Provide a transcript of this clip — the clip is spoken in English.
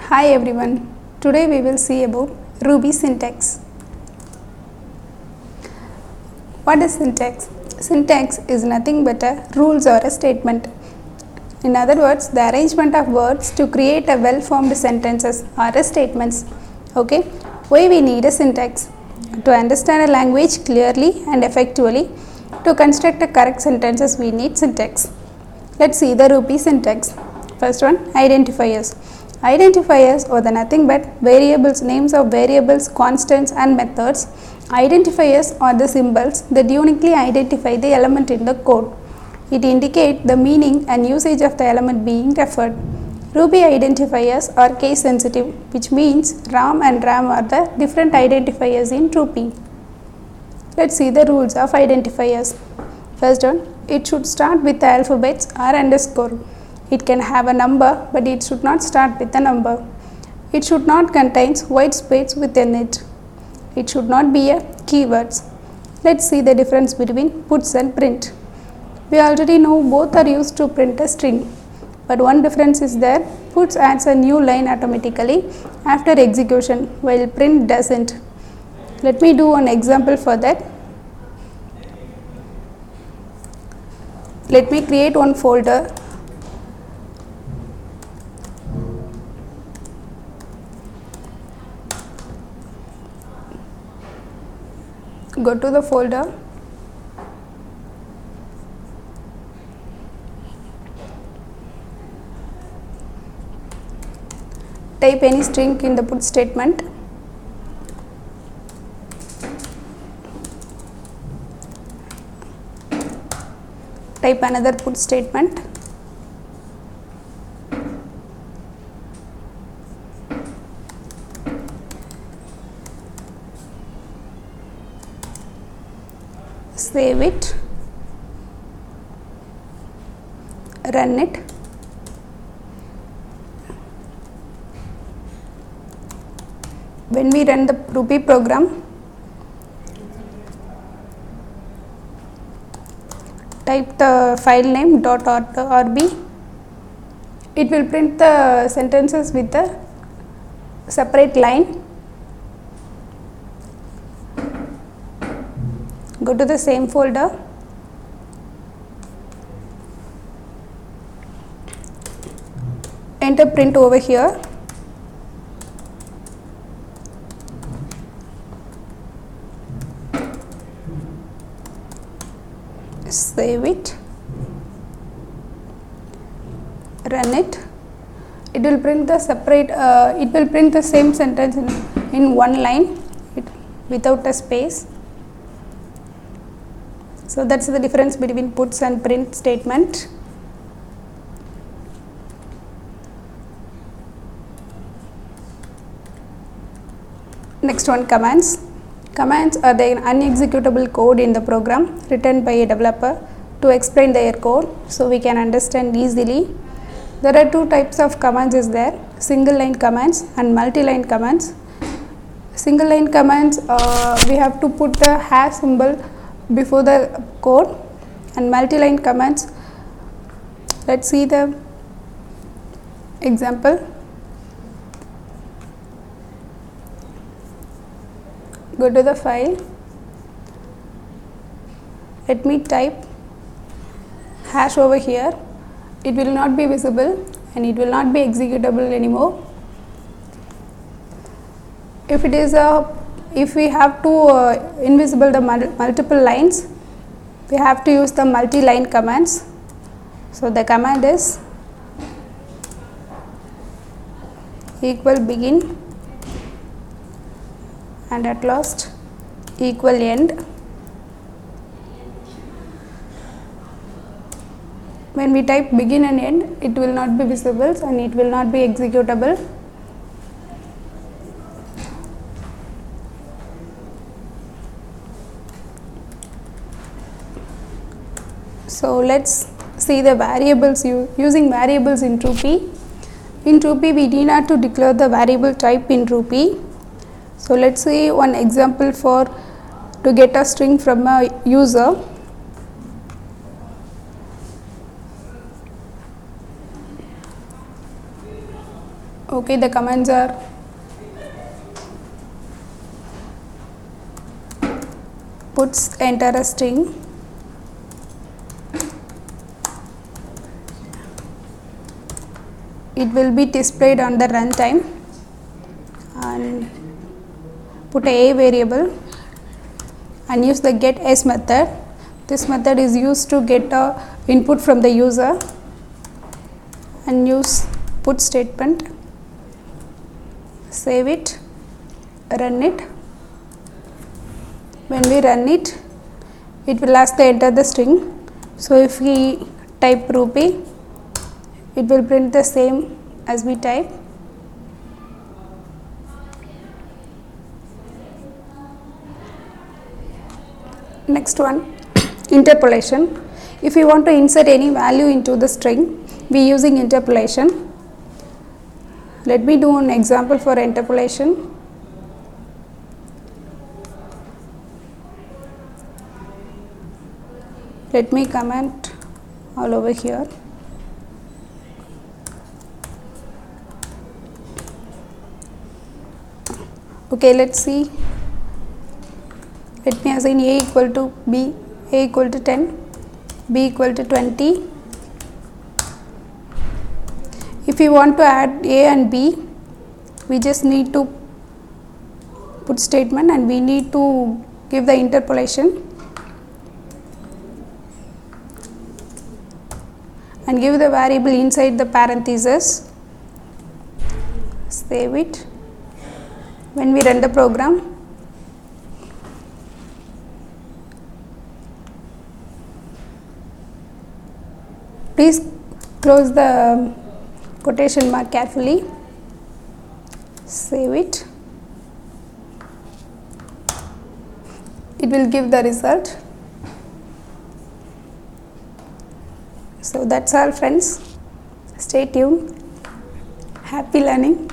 Hi everyone, today we will see about Ruby syntax. What is syntax? Syntax is nothing but a rules or a statement. In other words, the arrangement of words to create a well-formed sentences or a statements. Okay, why we need a syntax? To understand a language clearly and effectively, to construct a correct sentences we need syntax. Let's see the Ruby syntax. First one, identifiers. Identifiers are the nothing but variables, names of variables, constants and methods. Identifiers are the symbols that uniquely identify the element in the code. It indicates the meaning and usage of the element being referred. Ruby identifiers are case sensitive, which means RAM and RAM are the different identifiers in Ruby. Let's see the rules of identifiers. First one, it should start with the alphabets or underscore. It can have a number, but it should not start with a number. It should not contain white space within it. It should not be a keywords. Let's see the difference between puts and print. We already know both are used to print a string, but one difference is there. Puts adds a new line automatically after execution, while print doesn't. Let me do an example for that. Let me create one folder. Go to the folder. Type any string in the put statement. Type another put statement. Save it, run it. When we run the Ruby program, type the file name .rb. It will print the sentences with a separate line. Go to the same folder. Enter print over here. Save it. Run it. It will print the separate. It will print the same sentence in one line without a space. So that's the difference between puts and print statement. Next one, commands. Commands are the unexecutable code in the program written by a developer to explain their code so we can understand easily. There are two types of commands is there, single line commands and multi-line commands. Single line commands, we have to put the hash symbol before the code, and multi-line commands, let's see the example. Go to the file. Let me type hash over here. It will not be visible and it will not be executable anymore. If it is if we have to invisible the multiple lines, we have to use the multi-line commands. So the command is equal begin and at last equal end. When we type begin and end, it will not be visible and it will not be executable. So let's see the variables using variables in Ruby. In Ruby, we need not to declare the variable type in Ruby. So let's see one example for to get a string from a user. Okay, the commands are puts enter a string, it will be displayed on the runtime, and put a variable and use the get s method. This method is used to get a input from the user, and use put statement, save it, run it. When we run it, it will ask to enter the string. So if we type rupee, it will print the same as we type. Next one, interpolation. If we want to insert any value into the string, we using interpolation. Let me do an example for interpolation. Let me comment all over here. Okay, let's see. Let me assign a equal to b, a equal to 10, b equal to 20. If we want to add a and b, we just need to put statement and we need to give the interpolation and give the variable inside the parentheses. Save it. When we run the program, please close the quotation mark carefully. Save it. It will give the result. So that's all, friends. Stay tuned. Happy learning.